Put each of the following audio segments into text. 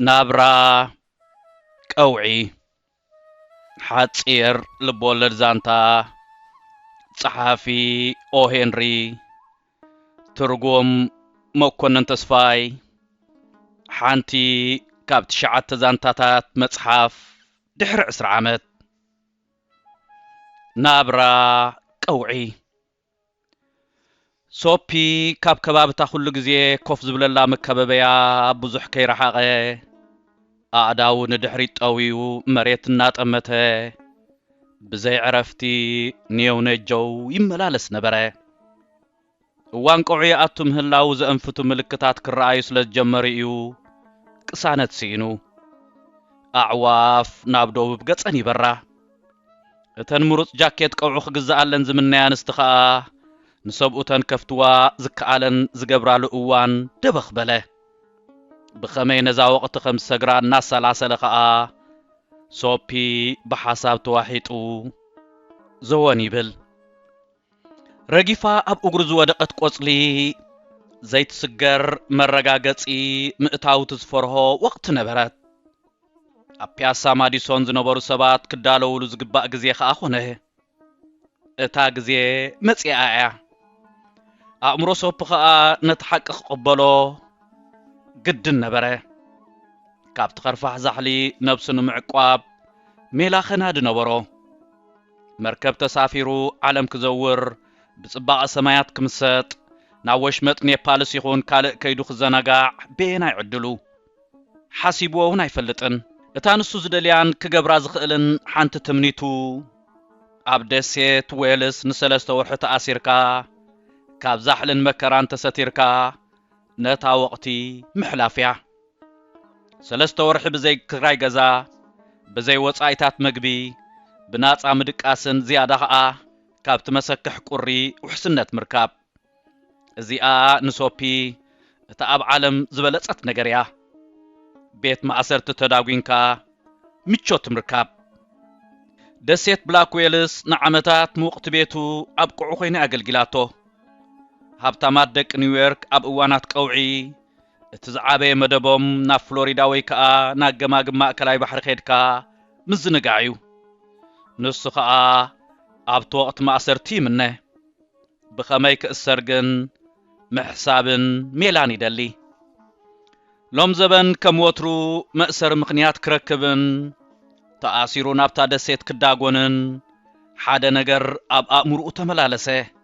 نابرا قوعي حاصير لبولد زانتا صحافي او هنري ترجم مكونن تسفاي حانتي كابت شعات زانتاتات مصحف دحر 10 عامت نابرا قوعي سوبي كاب كبابتا كل غزي كوف زبللا مكببيا بزح كيرحاقه اعداو ندحريت طويو مريت ناطمته بزي عرفتي نيو نجو يملالس نبره وان قوعي اتم هلاو زانفتو ملكتات كرايو سلجمريو قسانت سينو اعواف نابدو بقصني برا اتن مرص جاكيت قوعو خغزالن زمنيا نستخا نسبؤتن كفتوا زكالن زغبرالو اوان دبخ بله بخمي نزا وقت خمس سغرا ناس سلاسل خا سوبي بحساب توحيطو زواني بل رغيفا اب اغرز ودقت قصلي زيت سجر مرغاغصي مئتاو تزفرهو وقت نبرات ابياسا ماديسون زنبرو سبات كدالولو زغبا غزي خا خونه اتا غزي مصيايا امرو سوب خا نتحقق قبلو قدن نبره كابت خرفح زحلي نفسن معقاب ميلا خناد نبرو مركب تسافيرو عالم كزور بصباق سمايات كمسط ناوش مت نيبالس يخون كالق كيدو خزناغا بينا يعدلو حسيبو هنا يفلطن اتانسو زدليان كغبرا زخلن حانت تمنيتو ابدسيت ويلس نسلسته ورحت اسيركا كاب زحلن مكران تستيركا نتا وقتي محلافيا سلسته ورح بزي كراي غزا بزي وصايتات مغبي بناصا مدقاسن زياده خا كابت مسكح قري وحسنت مركاب ازيا نسوبي تاب عالم زبلصت نغريا بيت ماسرت تداغينكا ميچوت مركاب دسيت بلاك ويلس نعمتات موقت بيتو ابقعو خيني اغلغلاتو هابتامات دق نيويورك اب اوانات قوعي اتزعابي مدبوم نا فلوريدا ويكا نا جماجم ماكلاي بحر خيدكا مزنقايو نسخا ابت وقت ماسرتي منه بخميك السرغن محسابن ميلاني دلي لوم زبن كموترو مأسر مقنيات كركبن تأثيرو نابتا دسيت كداغونن حدا نجر اب امرو تملالسه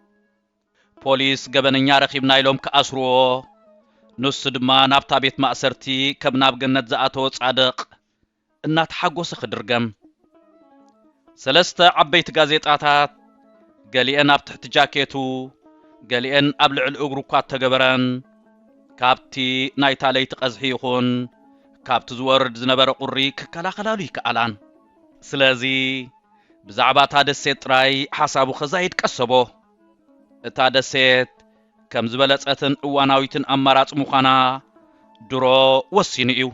بوليس غبننيا رخيبنا يلوم كاسرو نص دما نابتا بيت مأسرتي كبناب جنت زاتو صادق انات حقوس خدرغم سلسته عبيت غازيطاتات غليان اب تحت جاكيتو غليان ابلع الاغرو كات تغبران كابتي نايتالي تقزحي يخون كابت زورد زنبر قري كلاخلالو يكالان سلازي بزعبات هذا السيت راي حسابو خزايد قصبو اتا دسيت كم زبلصتن اواناويتن امارات مخانا درو وسينيو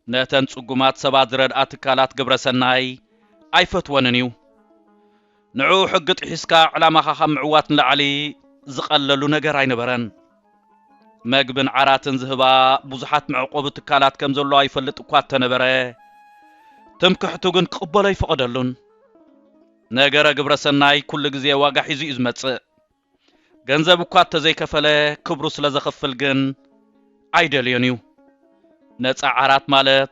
نتن صقومات سبات زرد اتكالات غبرسناي ايفتوننيو نعو حقط حسكا علامه خم عوات لعلي زقللو نجر اينبرن مغبن عراتن زهبا بزحات معقوب تكالات كم زلو ايفلط اكوات تنبره تمكحتو گن قبل يفقدلون نجر غبرسناي كل غزي واغا حيزو يزمص ገንዘብ እኳ ተዘይከፈለ ክብሩ ስለዘኸፍል ግን አይደልዮኒው ነፃ ዓራት ማለት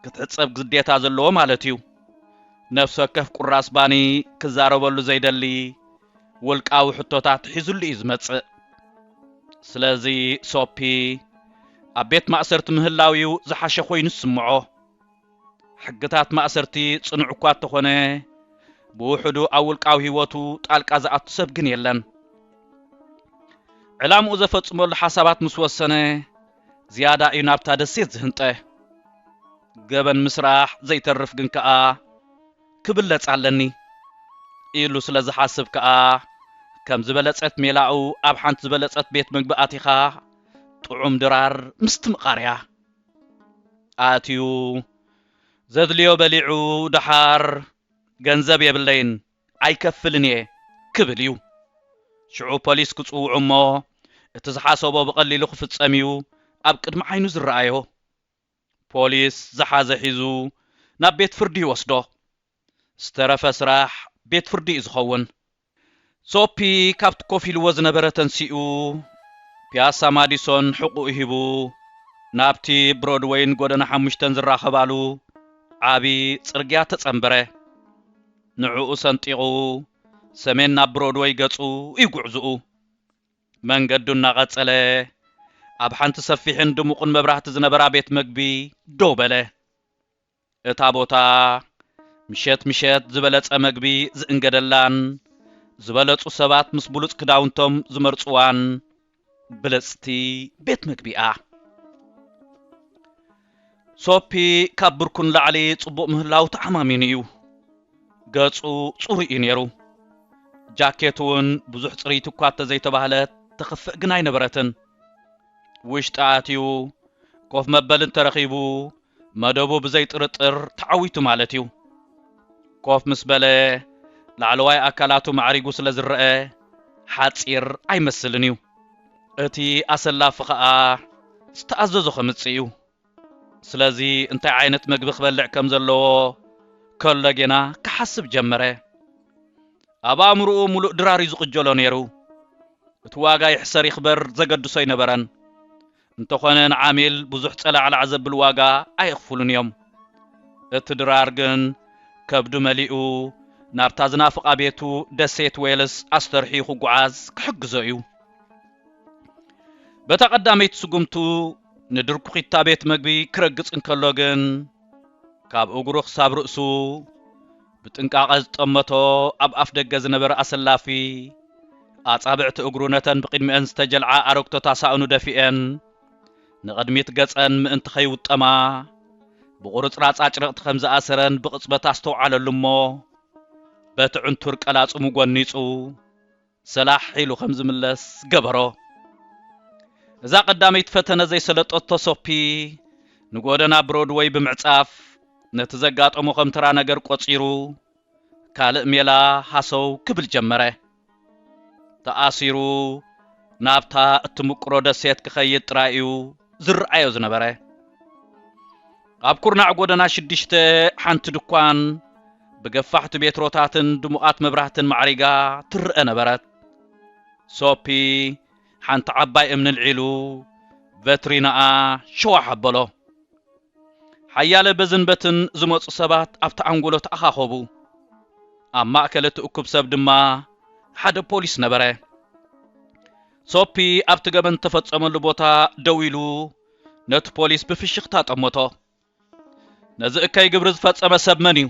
ክትዕጸብ ግዴታ ዘለዎ ማለት እዩ ነፍስ ወከፍ ቁራስ ባኒ ክዛረበሉ ዘይደሊ ወልቃዊ ሕቶታት ሒዙሉ ይዝመጽእ ስለዚ ሶፒ አቤት ማእሰርት ምህላዊው ዝሓሸ ኮይኑ ስምዖ ሕግታት ማእሰርቲ ጽኑዕ እኳ ተኾነ ብውሕዱ አውልቃዊ ህይወቱ ጣልቃ ዝኣቱ ሰብ ግን የለን ዕላምኡ ዘፈጽመሉ ሓሳባት ምስ ወሰነ ዝያዳ እዩ ናብታ ደሴት ዝህንጠ ገበን ምስራሕ ዘይተርፍ ግን ከኣ ክብለጽ ኣለኒ ኢሉ ስለ ዝሓስብ ከኣ ከም ዝበለጸት ሜላኡ ኣብ ሓንቲ ዝበለጸት ቤት ምግቢ ኣቲኻ ጥዑም ድራር ምስቲ ምቓርያ ኣትዩ ዘድልዮ በሊዑ ድሓር ገንዘብ የብለይን ኣይከፍልን እየ ክብል እዩ ሽዑ ፖሊስ ክጽውዑ እሞ እቲ ዝሓሰቦ ብቐሊሉ ክፍጸም እዩ ኣብ ቅድሚ ዓይኑ ዝረኣዮ ፖሊስ ዝሓዘ ሒዙ ናብ ቤት ፍርዲ ይወስዶ ዝተረፈ ስራሕ ቤት ፍርዲ እዩ ዝኸውን ሶፒ ካብቲ ኮፍ ኢልዎ ዝነበረ ተንሲኡ ፒያሳ ማዲሶን ሕቁኡ ሂቡ ናብቲ ብሮድዌይን ጎደና 5 ዝራኸባሉ ዓቢ ጽርግያ ተጸንበረ ንዕኡ ሰንጢቑ ሰሜን ናብ ብሮድዌይ ገጹ ይጉዕዝኡ መንገዱ እናቐጸለ ኣብ ሓንቲ ሰፊሕን ድሙቕን መብራህቲ ዝነበራ ቤት ምግቢ ደው በለ እታ ቦታ ምሸት ዝበለጸ ምግቢ ዝእንገደላን ዝበለጹ ሰባት ምስ ብሉጽ ክዳውንቶም ዝመርጽዋን ብለጽቲ ቤት ምግቢኣ ሶፒ ካብ ብርኩን ላዕሊ ጽቡቕ ምህላው ተዓማሚኑ እዩ ገጹ ጽሩይ እዩ ነይሩ ጃኬት እውን ብዙሕ ጽሪት እኳ ተዘይተባህለት ተኸፍእ ግን ኣይነበረትን ውሽጢ ኣትዩ ኮፍ መበልን ተረኺቡ መደቡ ብዘይ ጥርጥር ተዓዊቱ ማለት እዩ ኮፍ ምስ በለ ላዕለዋይ ኣካላቱ ማዕሪጉ ስለ ዝረአ ሓጺር ኣይመስልን እዩ እቲ ኣሰላፊ ኸኣ ዝተኣዘዞ ኸምጽእ እዩ ስለዚ እንታይ ዓይነት ምግቢ ክበልዕ ከም ዘለዎ ከሎ ገና ክሓስብ ጀመረ ኣብ ኣእምሮኡ ሙሉእ ድራር እዩ ዝቕጀሎ ነይሩ እቲ ዋጋ ይሕሰር ይኽበር ዘገድሶ ይነበረን እንተኾነ ንዓሚል ብዙሕ ጸላዕላዕ ዘብል ዋጋ ኣይኽፍሉን እዮም እቲ ድራር ግን ከብዱ መሊኡ ናብታ ዝናፍቓ ቤቱ ደሴት ዌልስ ኣስተርሒዩ ክጓዓዝ ክሕግዞ እዩ በታ ቀዳመይቲ ስጉምቱ ንድርኩኺታ ቤት ምግቢ ክረግጽ እንከሎ ግን ካብ እግሩ ክሳብ ርእሱ ብጥንቃቐ ዝጠመቶ ኣብ ኣፍ ደገ ዝነበረ ኣሰላፊ ኣጻብዕቲ እግሩ ነተን ብቅድሚአን ዝተጀልዓ ኣረግቶታ ሳእኑ ደፊአን ንቕድሚት ገጸን ምእንቲ ኸይውጠማ ብቑርጽራጽ ጭረቕቲ ከም ዝኣሰረን ብቕጽበት ኣስተውዓለሉ እሞ በቲ ዕንቱር ቀላጽሙ ጐኒጹ ሰላሕ ኢሉ ከም ዝምለስ ገበሮ እዛ ቀዳመይቲ ፈተነ ዘይሰለጠቶ ሶፒ ንጎደና ብሮድዌይ ብምዕጻፍ ነቲ ዘጋጠሞ ከም ተራ ነገር ቆጺሩ ካልእ ሜላ ሓሰው ክብል ጀመረ ተኣሲሩ ናብታ እትምቁሮ ደሴት ክኸይድ ጥራይ እዩ ዝረአዮ ዝነበረ ኣብ ኩርናዕ ጎደና 6 ሓንቲ ድኳን ብገፋሕቲ ቤትሮታትን ድሙቓት መብራህትን ማዕሪጋ ትርአ ነበረት ሶፒ ሓንቲ ዓባይ እምኒ ልዒሉ ቨትሪናኣ ሸዋሕ ኣበሎ ሓያለ በዝንበትን ዝመፁ ሰባት ኣብቲ ኣንጎሎ ተኣኻኸቡ ኣብ ማእከል እቲ እኩብ ሰብ ድማ ሓደ ፖሊስ ነበረ ሶፒ ኣብቲ ገበን ተፈጸመሉ ቦታ ደው ኢሉ ነቲ ፖሊስ ብፍሽኽታ ጠመቶ ነዚ እከይ ግብሪ ዝፈጸመ ሰብ መን እዩ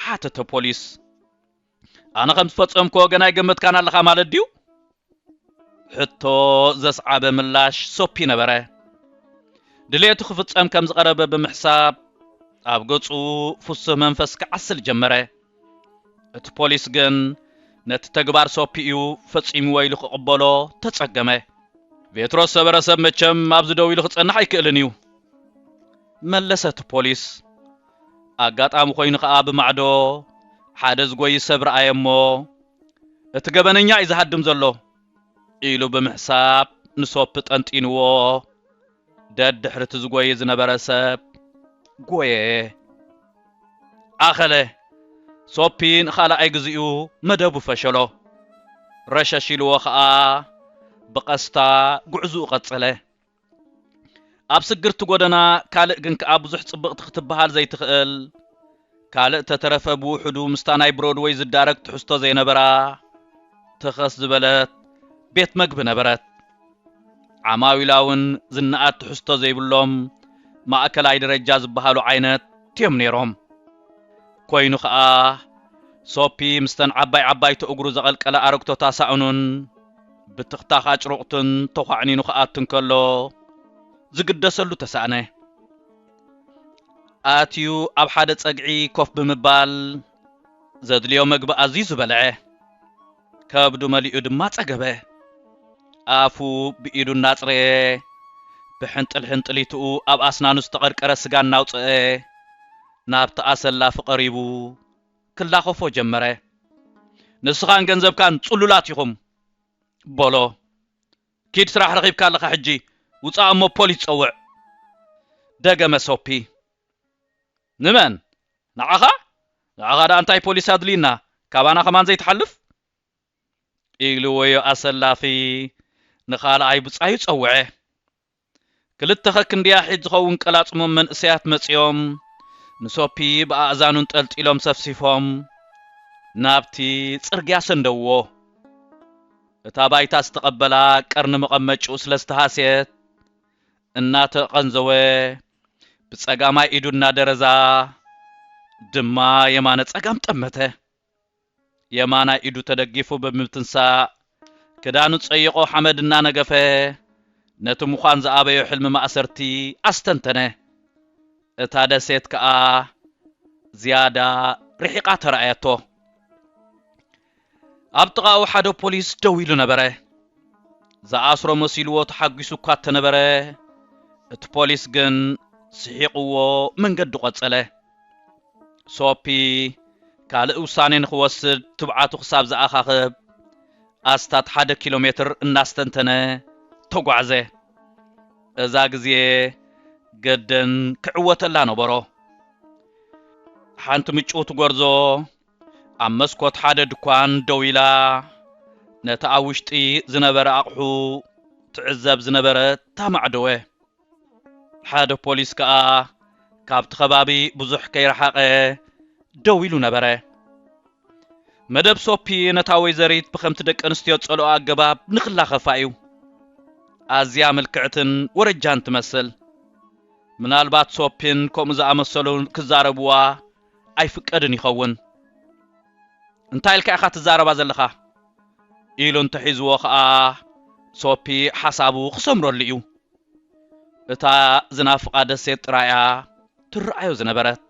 ሓተተ ፖሊስ ኣነ ከም ዝፈጸምኮ ገና ይገመትካን ኣለኻ ማለት ድዩ ሕቶ ዘስዓበ ምላሽ ሶፒ ነበረ ድሌቱ ክፍጸም ከም ዝቐረበ ብምሕሳብ ኣብ ገጹ ፍሱህ መንፈስ ክዓስል ጀመረ እቲ ፖሊስ ግን ነቲ ተግባር ሶፒ እዩ ፈጺሙ ወይ ክቕበሎ ተጸገመ ቬትሮስ ሰበረ ሰብ መቸም ኣብዚ ደው ኢሉ ክጸንሕ ኣይክእልን እዩ መለሰ እቲ ፖሊስ ኣጋጣሚ ኮይኑ ኸኣ ብማዕዶ ሓደ ዝጎይ ሰብ ረኣየ እሞ እቲ ገበነኛ እዩ ዝሃድም ዘሎ ኢሉ ብምሕሳብ ንሶፒ ጠንጢንዎ ደድሕርቲ ዝጎይ ዝነበረ ሰብ ጎየ ኣኸለ ሶፒ ንኻልኣይ ግዚኡ መደቡ ፈሸሎ ረሸሺልዎ ኸኣ ብቐስታ ጉዕዙኡ ቐጸለ ኣብ ስግርቲ ጎደና ካልእ ግን ከኣ ብዙሕ ጽብቕቲ ክትበሃል ዘይትኽእል ካልእ ተተረፈ ብውሕዱ ምስታ ናይ ብሮድዌይ ዝዳረግ ትሕዝቶ ዘይነበራ ተኸስ ዝበለት ቤት ምግቢ ነበረት ዓማዊላውን ዝነኣት ትሕዝቶ ዘይብሎም ማእከላይ ደረጃ ዝበሃሉ ዓይነት እዮም ነይሮም ኮይኑ ኸኣ ሶፒ ምስተን ዓባይቶ እግሩ ዘቐልቀለ ኣረግቶታ ሳእኑን ብትኽታኽ ኣጭሩቕትን ተዃዕኒኑ ኸኣትን ከሎ ዝግደሰሉ ተሳእነ ኣትዩ ኣብ ሓደ ጸግዒ ኮፍ ብምባል ዘድልዮ መግቢ ኣዝዩ ዝበልዐ ከብዱ መሊኡ ድማ ጸገበ ኣፉ ብኢዱ እናጽረየ ብሕንጥልሕንጥሊትኡ ኣብ ኣስናኑ ዝተቐርቀረ ስጋ እናውፅአ ናብቲ ኣሰላፊ ቀሪቡ ክላኸፎ ጀመረ ንስኻን ገንዘብካን ጽሉላት ኢኹም በሎ ኪድ ስራሕ ረኺብካ ኣለኻ ሕጂ ውፃእ እሞ ፖሊስ ጸውዕ ደገመ ሶፒ ንመን ንዓኻ ዳ እንታይ ፖሊስ ኣድሊና ካባና ኸማን ዘይትሓልፍ ኢሉ ወዮ ኣሰላፊ ንኻልኣይ ብጻዩ ጸውዐ ክልተ ኸክንድያ ሒድ ዝኸውን ቀላጽሞም መንእሰያት መጺኦም ንሶፒ ብኣእዛኑን ጠልጢሎም ሰፍሲፎም ናብቲ ጽርግያ ሰንደውዎ እታ ባይታ ዝተቐበላ ቀርኒ መቐመጪኡ ስለ ዝተሃስየት እናተቐንዘወ ብጸጋማይ ኢዱ እናደረዛ ድማ የማነ ጸጋም ጠመተ የማናይ ኢዱ ተደጊፉ ብምትንሳእ ክዳኑ ጸይቆ ሐመድ እናነገፈ ነቲ ምዃን ዝኣበዮ ሕልሚ ማእሰርቲ ኣስተንተነ እታ ደሴት ከኣ ዝያዳ ርሒቓ ተረኣየቶ ኣብ ጥቓኡ ሓደ ፖሊስ ደው ኢሉ ነበረ ዝኣስሮ መሲልዎ ተሓጒሱ እኳ ተነበረ እቲ ፖሊስ ግን ስሒቕዎ መንገዲ ቖጸለ ሶፒ ካልእ ውሳኔ ንኽወስድ ትብዓቱ ክሳብ ዝኣኻኽብ ኣስታት 1 ኪሎ ሜትር እናስተንተነ ተጓዕዘ እዛ ግዜ ገደን ክዕወተላ ነበሮ ሓንቲ ምጭውቲ ጎርዞ ኣብ መስኮት ሓደ ድኳን ደው ኢላ ነቲ ኣብ ውሽጢ ዝነበረ ኣቕሑ ትዕዘብ ዝነበረ ታማዕደወ ሓደ ፖሊስ ከኣ ካብቲ ከባቢ ብዙሕ ከይረሓቐ ደው ኢሉ ነበረ መደብ ሶፒ ነታ ወይዘሪት ብኸምቲ ደቂ ኣንስትዮ ጸልኦ ኣገባብ ንኽላኸፋ እዩ ኣዝያ ምልክዕትን ወረጃን ትመስል ምናልባት ሶፒን ከምኡ ዝኣመሰሉ ክዛረብዋ ኣይፍቀድን ይኸውን እንታይ ኢልካ ኢኻ ትዛረባ ዘለኻ ኢሉ እንተሒዝዎ ኸኣ ሶፒ ሓሳቡ ክሰምረሉ እዩ እታ ዝናፍቓ ደሴት ጥራያ ትረኣዮ ዝነበረት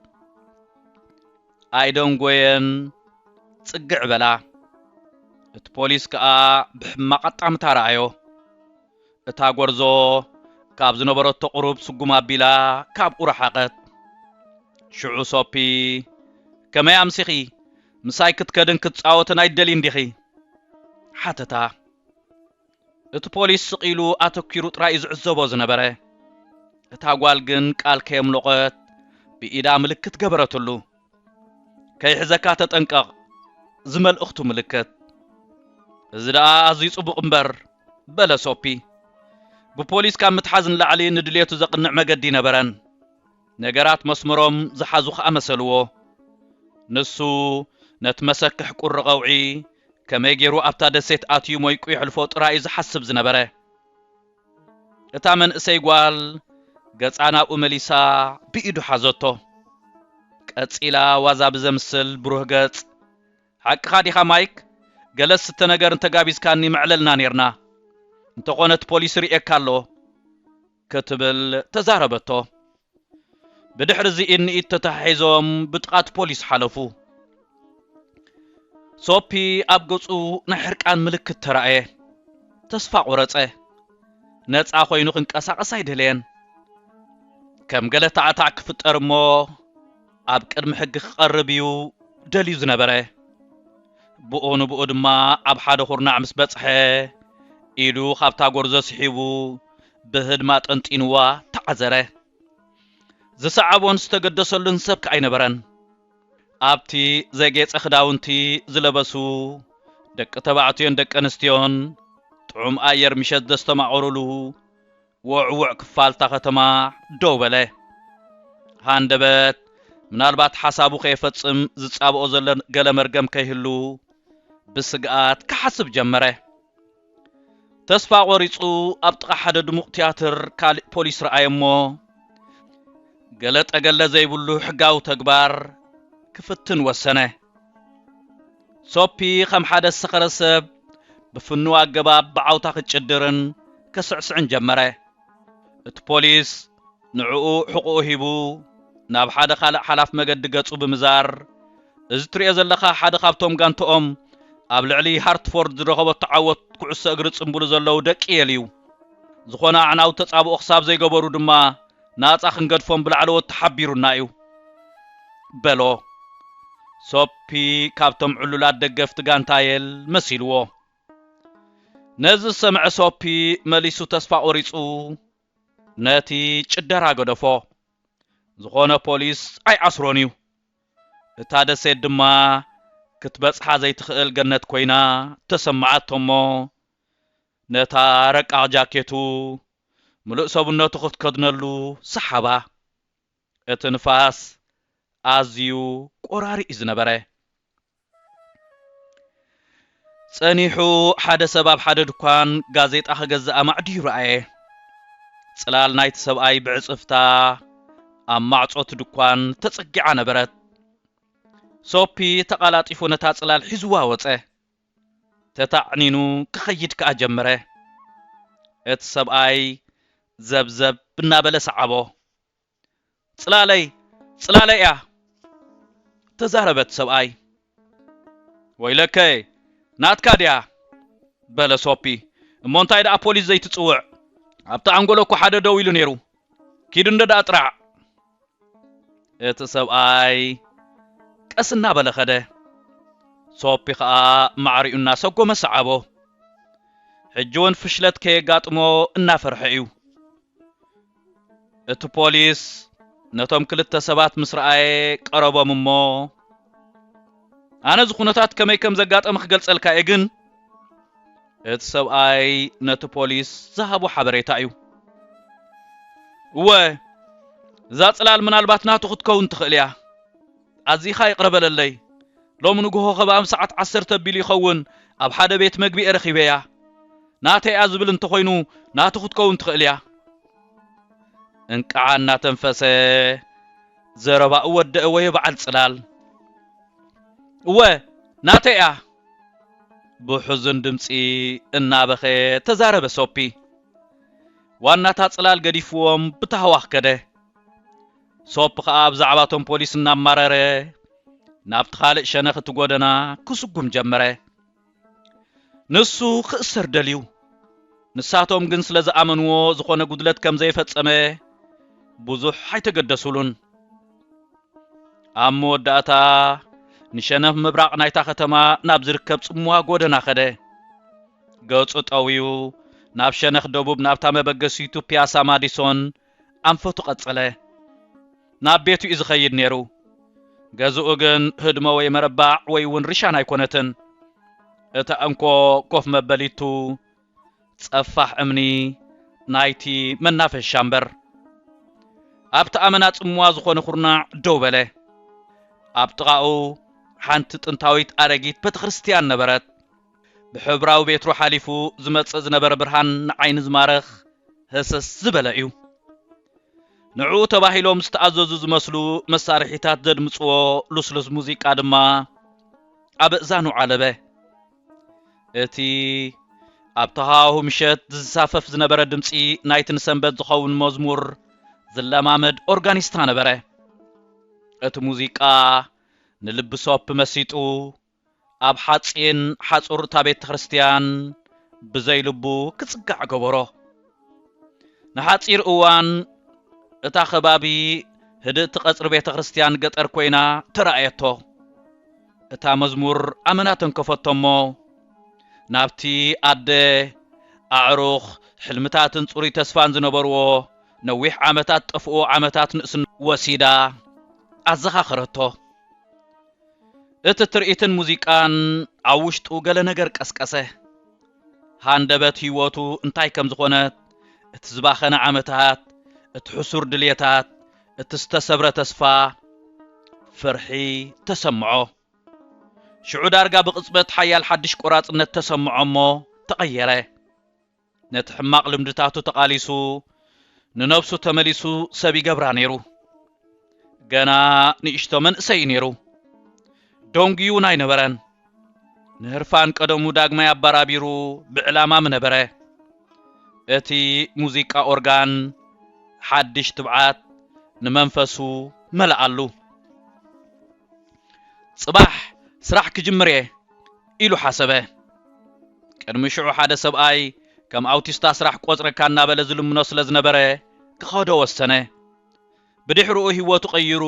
ኣይደንጎየን ጽግዕ በላ እቲ ፖሊስ ከኣ ብሕማቕ ኣጣምታ ረኣዮ እታ ጎርዞ ካብ ዝነበረቶ ቁሩብ ስጉም ኣቢላ ካብኡ ረሓቐት ሽዑ ሶፒ ከመይ ኣምሲኺ ምሳይ ክትከድን ክትጻወትን ኣይደልይን ዲኺ ሓተታ እቲ ፖሊስ ስቂሉ ኣተኪሩ ጥራይ ዝዕዘቦ ዝነበረ እታ ጓል ግን ቃል ከየምለቖት ብኢዳ ምልክት ገበረትሉ ከይሕዘካ ተጠንቀቕ ዝመልእኽቱ ምልክት እዚ ደኣ ኣዝዩ ጽቡቕ እምበር በለ ሶፒ ብፖሊስ ካብ ምትሓዝ ንላዕሊ ንድልየቱ ዘቕንዕ መገዲ ነበረን ነገራት መስመሮም ዝሓዙ ኸኣ መሰልዎ ንሱ ነቲ መሰክሕ ቁሪ ቐውዒ ከመይ ገይሩ ኣብታ ደሴት ኣትዩ ሞይቁ ይሕልፎ ጥራይ ዝሓስብ ዝነበረ እታ መንእሰይ ጓል ገጻ ናብኡ መሊሳ ብኢዱ ሓዘቶ ቀጺላ ዋዛ ብዘምስል ብሩህ ገጽ ሓቂኻ ዲኻ ማይክ ገለስ ስተ ነገር እንተጋቢዝካኒ መዕለልና ነርና እንተኾነት ፖሊስ ርኤካ ኣሎ ክትብል ተዛረበቶ ብድሕሪ እዚ ኢድ ተተሓሒዞም ብጥቓት ፖሊስ ሓለፉ ሶፒ ኣብ ገጹ ናይ ሕርቃን ምልክት ተረኣየ ተስፋ ቁረጸ ነፃ ኮይኑ ክንቀሳቐስ ኣይደለየን ከም ገለ ታዕታዕ ክፍጠር እሞ ኣብ ቅድሚ ሕጊ ክቐርብ እዩ ደልዩ ዝነበረ ብኡ ንብኡ ድማ ኣብ ሓደ ኩርናዕ ምስ በጽሐ ኢሉ ካብታ ጎርዞ ስሒቡ ብህድማ ጠንጢንዋ ተዓዘረ ዝሰዓቦን ዝተገደሰሉን ሰብ ከኣይነበረን ኣብቲ ዘጌጸ ክዳውንቲ ዝለበሱ ደቂ ተባዕትዮን ደቂ ኣንስትዮን ጥዑም ኣየር ምሸት ዘስተማቕሩሉ ውዕውዕ ክፋልታ ከተማ ደው በለ ሃንደበት ምናልባት ሓሳቡ ከይፈጽም ዝጻብኦ ዘሎ ገለ መርገም ከይህሉ ብስግኣት ክሓስብ ጀመረ ተስፋ ቆሪጹ ኣብ ጥቓ ሓደ ድሙቕ ቲያትር ካልእ ፖሊስ ረኣየ እሞ ገለ ጠገለ ዘይብሉ ሕጋዊ ተግባር ክፍትን ወሰነ ሶፒ ከም ሓደ ሰኸረ ሰብ ብፍኑ ኣገባብ ብዓውታ ክጭድርን ከስዕስዕን ጀመረ እቲ ፖሊስ ንዕኡ ሕቁኡ ሂቡ ናብ ሓደ ካልእ ሓላፍ መገዲ ገጹ ብምዛር እዚ ትሪኦ ዘለኻ ሓደ ካብቶም ጋንቶኦም ኣብ ልዕሊ ሃርትፎርድ ዝረኸቦት ዓወት ኩዕሶ እግሪ ጽምብሉ ዘለዉ ደቂ የልዩ ዝኾነ ኣዕናው ተጻብኦ ክሳብ ዘይገበሩ ድማ ናጻ ክንገድፎም ብላዕለዎት ተሓቢሩና እዩ በሎ ሶፒ ካብቶም ዕሉላት ደገፍቲ ጋንታየል መሲልዎ ነዚ ሰምዐ ሶፒ መሊሱ ተስፋ ቆሪጹ ነቲ ጭደራ ገደፎ ዝኾነ ፖሊስ ኣይዓስሮን እዩ እታ ደሴት ድማ ክትበጽሓ ዘይትኽእል ገነት ኮይና ተሰማዓቶሞ ነታ ረቃቕ ጃኬቱ ምሉእ ሰብነቱ ክትከድነሉ ሰሓባ እቲ ንፋስ ኣዝዩ ቆራሪ እዩ ዝነበረ ጸኒሑ ሓደ ሰብ ኣብ ሓደ ድኳን ጋዜጣ ክገዝእ ማዕድዩ ረኣየ ጽላል ናይቲ ሰብኣይ ብዕጽፍታ ኣብ ማዕጾት ድኳን ተጸጊዓ ነበረት ሶፒ ተቃላጢፉ ነታ ጽላል ሒዝዋ ወፀ ተታዕኒኑ ክኸይድ ከኣ ጀመረ እቲ ሰብኣይ ዘብዘብ ብናበለ ሰዓቦ ጽላለይ እያ ተዛረበት ሰብኣይ ወይለከይ ናትካ ድያ በለ ሶፒ እሞ እንታይ ደኣ ፖሊስ ዘይትጽውዕ ኣብታ ኣንጎሎ እኮ ሓደ ደው ኢሉ ነይሩ ኪድ እንደዳ ጥራዕ እቲ ሰብኣይ ቀስና በለ ኸደ ሶፒ ኸኣ ማዕሪኡ እናሰጎመ ሰዓቦ ሕጂ እውን ፍሽለት ከየጋጥሞ እናፈርሐ እዩ እቲ ፖሊስ ነቶም ክልተ ሰባት ምስ ረኣየ ቀረቦም እሞ ኣነ ዝኹነታት ከመይ ከም ዘጋጠመ ክገልጸልካ እየ ግን እቲ ሰብኣይ ነቲ ፖሊስ ዝሃቦ ሓበሬታ እዩ እወ እዛ ጽላል ምናልባት ናቱ ክትከውን ትኽእል እያ ኣዚኻ ይቕረበለለይ ሎሚ ንግሆ ኸባብ ሰዓት 10 ኣቢሉ ይኸውን ኣብ ሓደ ቤት መግቢ ረኺበያ ናተይ ዝብል እንተኾይኑ ናቱ ክትከውን ትኽእል እያ እንቃዓ እናተንፈሰ ዘረባኡ ወደአ ወይ በዓል ጽላል እወ ናተይ ብሕዙን ድምፂ እናበኸ ተዛረበ ሶፒ ዋናታ ጽላል ገዲፍዎም ብታህዋኽ ከደ ሶፒ ኸኣ ብዛዕባቶም ፖሊስ እናማረረ ናብቲ ካልእ ሸነኽ እቲ ጎደና ክስጉም ጀመረ ንሱ ክእሰር ደልዩ ንሳቶም ግን ስለ ዝኣመንዎ ዝኾነ ጉድለት ከም ዘይፈጸመ ብዙሕ ኣይተገደሱሉን ኣብ መወዳእታ ንሸነፍ ምብራቕ ናይታ ከተማ ናብ ዝርከብ ጽምዋ ጎደና ኸደ ገጹ ጠውዩ ናብ ሸነኽ ደቡብ ናብታ መበገሲቱ ፒያሳ ማዲሶን ኣንፈቱ ቀጸለ ናብ ቤቱ እዩ ዝኸይድ ነይሩ ገዝኡ ግን ህድሞ ወይ መረባዕ ወይ እውን ርሻን ኣይኮነትን እታ እንኮ ኮፍ መበሊቱ ጸፋሕ እምኒ ናይቲ መናፈሻ እምበር ኣብቲ ኣመና ጽምዋ ዝኾነ ኩርናዕ ደው በለ ኣብ ጥቓኡ ሓንቲ ጥንታዊት ኣረጊት ቤተ ክርስቲያን ነበረት ብሕብራዊ ቤትሩ ሓሊፉ ዝመጽእ ዝነበረ ብርሃን ንዓይኒ ዝማረኽ ህስስ ዝበለ እዩ ንዕኡ ተባሂሎም ዝተኣዘዙ ዝመስሉ መሳርሒታት ዘድምጽዎ ሉስሉስ ሙዚቃ ድማ ኣብ እዛኑ ዓለበ እቲ ኣብ ተሃዋሁ ምሸት ዝሳፈፍ ዝነበረ ድምፂ ናይቲ ንሰንበት ዝኸውን መዝሙር ዝለማመድ ኦርጋኒስታ ነበረ እቲ ሙዚቃ ንልቢ ሶፒ መሲጡ ኣብ ሓጺን ሓጹር እታ ቤተ ክርስቲያን ብዘይልቡ ክጽጋዕ ገበሮ ንሓጺር እዋን እታ ከባቢ ህድእቲ ቐጽሪ ቤተ ክርስቲያን ገጠር ኮይና ተራእየቶ እታ መዝሙር ኣመና ተንከፈቶሞ ናብቲ ኣደ ኣዕሩኽ ሕልምታትን ጽሩይ ተስፋን ዝነበርዎ ነዊሕ ዓመታት ጠፍኦ ዓመታት ንእስን ወሲዳ ኣዘኻኽረቶ እቲ ትርኢትን ሙዚቃን ኣብ ውሽጡ ገለ ነገር ቀስቀሰ ሃንደበት ህይወቱ እንታይ ከም ዝኾነት እቲ ዝባኸነ ዓመታት እቲ ሕሱር ድልየታት እቲ ዝተሰብረ ተስፋ ፍርሒ ተሰምዖ ሽዑ ዳርጋ ብቕጽበት ሓያል ሓድሽ ቆራጽነት ተሰምዖሞ ተቐየረ ነቲ ሕማቕ ልምድታቱ ተቓሊሱ ንነብሱ ተመሊሱ ሰብ ይገብራ ነይሩ ገና ንእሽቶ መንእሰይ ነይሩ ዶንጊዩ ናይ ነበረን ንህርፋን ቀደሙ ዳግማይ አባራቢሩ ብዕላማ ምነበረ እቲ ሙዚቃ ኦርጋን ሓድሽ ትብዓት ንመንፈሱ መላአሉ ጽባሕ ስራሕ ክጅምር ኢሉ ሓሰበ ቅድሚ ሽዑ ሓደ ሰብኣይ ከም አውቲስታ ስራሕ ቆጽረካ እናበለ ዝልምኖ ስለ ዝነበረ ክኸዶ ወሰነ ብድሕሪኡ ህይወቱ ቀይሩ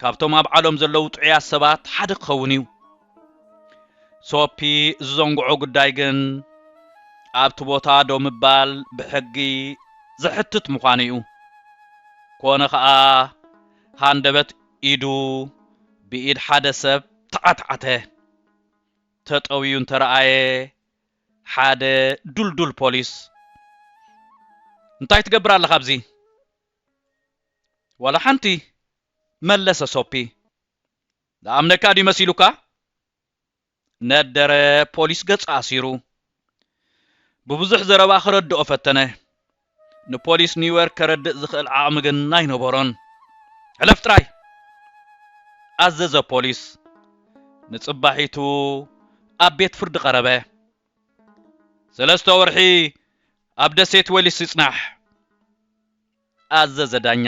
ካብቶም ኣብ ዓለም ዘለው ጥዑያት ሰባት ሓደ ክኸውን እዩ ሶፒ ዝዘንግዖ ጉዳይ ግን ኣብቲ ቦታ ዶ ምባል ብሕጊ ዝሕትት ምዃኑ እዩ ኮነ ከዓ ሃንደበት ኢዱ ብኢድ ሓደ ሰብ ተዓትዓተ ተጠውዩ እንተረኣየ ሓደ ዱልዱል ፖሊስ እንታይ ትገብር ኣለኻ ኣብዚ ወላ ሓንቲ መለሰ ሶፒ ለኣምነካ ዲ መሲሉካ ነደረ ፖሊስ ገጽ ኣሲሩ ብብዙሕ ዘረባ ክረድኦ ፈተነ ንፖሊስ ኒውዮርክ ከረድእ ዝኽእል ዓቕሚ ግን ኣይነበሮን ሕለፍ ጥራይ ኣዘዘ ፖሊስ ንጽባሒቱ ኣብ ቤት ፍርዲ ቀረበ 3 ወርሒ ኣብ ደሴት ወሊስ ይጽናሕ ኣዘዘ ዳኛ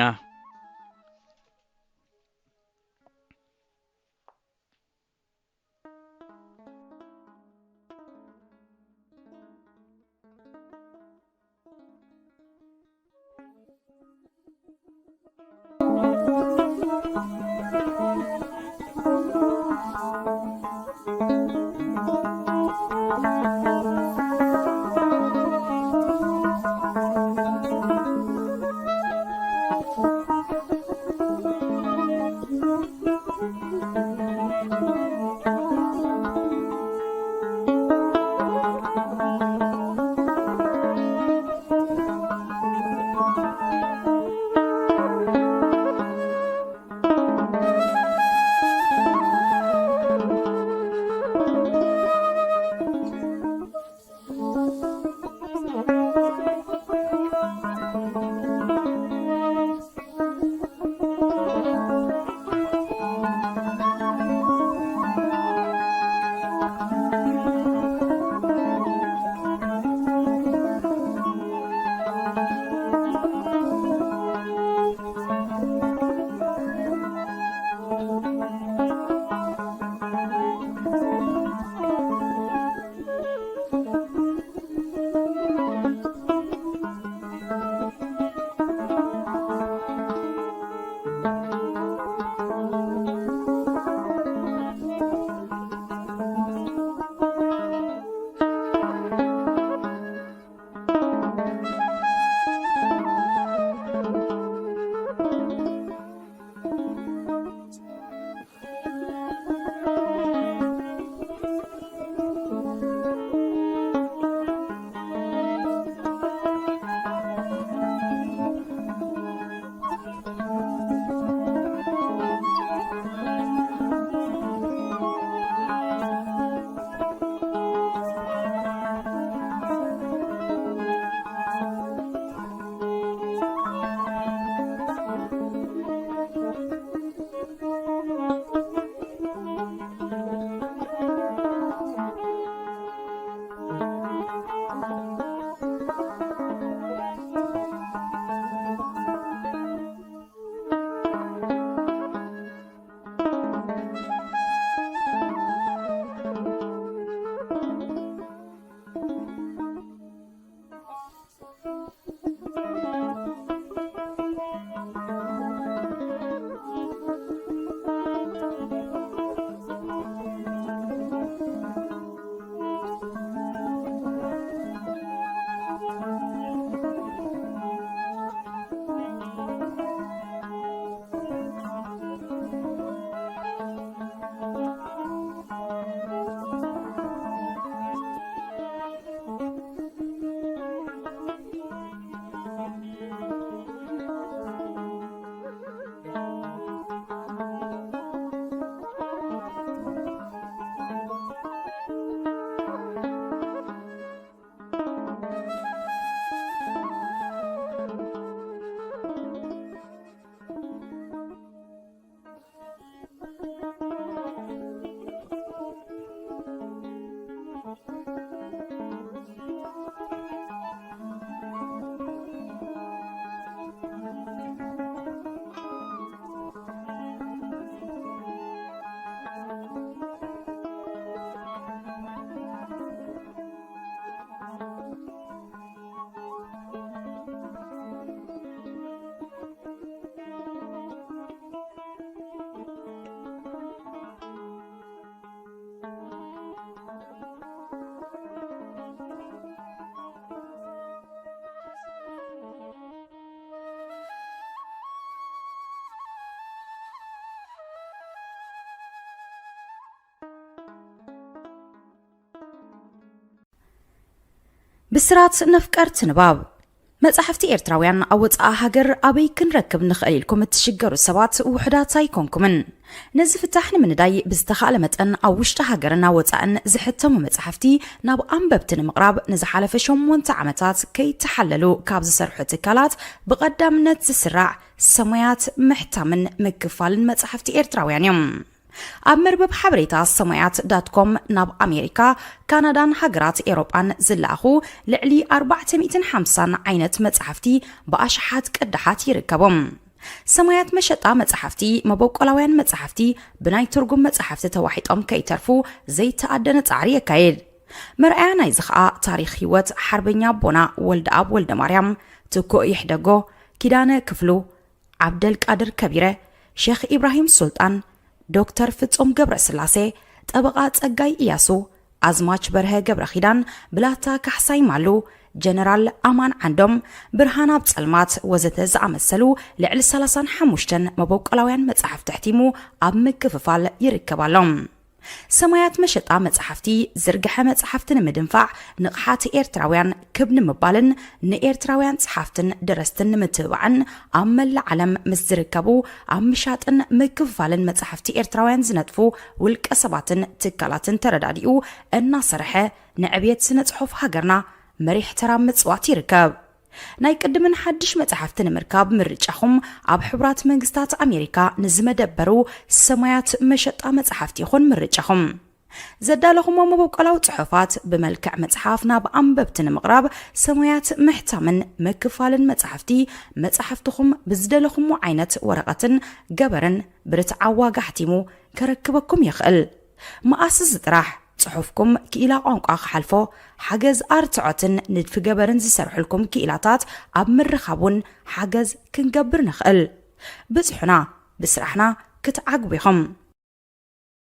بسرات نفكرت نباب مصحفتي إرتراويان أوصاء هاجر أبي كنركب نخيلكم تشجروا السبات وحدات سايكونكمن نزف التحن من داي بزتخالمت أن أوشت هاجرنا وصاء زحتم مصحفتي ناب أنببتن مقراب نزحال فشم وانتعمتات كي تحللوا كابز سرحة الكالات بقدام نتسرع سميات محتمن مكفال مصحفتي إرتراويان يوم أمربب حبريتا سميات.com ناب أمريكا كندا هاجرات إيروبان زلاخو لعلي 450 عينة مصحفتي بأشحات قدحات يركبهم سميات مشطا مصحفتي مبوقلاوያን مصحفتي بناي ترجم مصحفت توحيطهم كيترفو زي تأدن تعري يكايد مرأያ ናይ ዝኸኣ ታሪኽ ህይወት ሓርበኛ ቦና ወልደ አብ ወልደ ማርያም ትኮ ይሕደጎ ኪዳነ ክፍሉ ዓብደል ቃድር ከቢረ ሼኽ ኢብራሂም ሱልጣን ዶክተር ፍጹም ገብረ ስላሴ ጠበቃ ጸጋይ ኢያሱ አዝማች በርሀ ገብረ ኺዳን ብላታ ካሕሳይ ማሉ ጀነራል አማን ዓንዶም ብርሃን አብ ጸልማት ወዘተ ዝኣመሰሉ ልዕሊ 35 መበቆላውያን መጽሐፍ ተሕቲሙ ኣብ ምክፍፋል ይርከባሎም سمايات مشطا مصحفتي زرغح مصحفتن مدنفع نقحات إيرتراويان كبن مبالن نإيرتراويان صحافتن درستن متبعن أمل العالم مزركبو أمشاتن مكفالن مصحفتي إيرتراويان زنتفو والكسباتن تكالاتن ترداديو الناصرحة نعبيت سنصحف هاجرنا مريح ترام مصواتي ركب ናይ ቅድምን ሓድሽ መጽሐፍትን ምርካብ ምርጫኹም ኣብ ሕብራት መንግስታት ኣሜሪካ ንዝመደበሩ ሰማያት መሸጣ መጽሐፍቲ ይኹን ምርጫኹም ዘዳለኹም መበቆላው ጽሑፋት ብመልክዕ መጽሐፍ ናብ አንበብትን ምቕራብ ሰማያት መሕታምን መክፋልን መጽሐፍትኹም ብዝደለኹም ዓይነት ወረቐትን ገበርን ብርትዓዋ ጋሕቲሙ ከረክበኩም ይኽእል ማኣስስ ጥራሕ صحفكم كإلا قنقا خحلفو حاجز أرتعتن ندف جبرن زسرحلكم كإلاتات أب مرخبون حاجز كنجبر نخل بزحنا بسرحنا كتعقبهم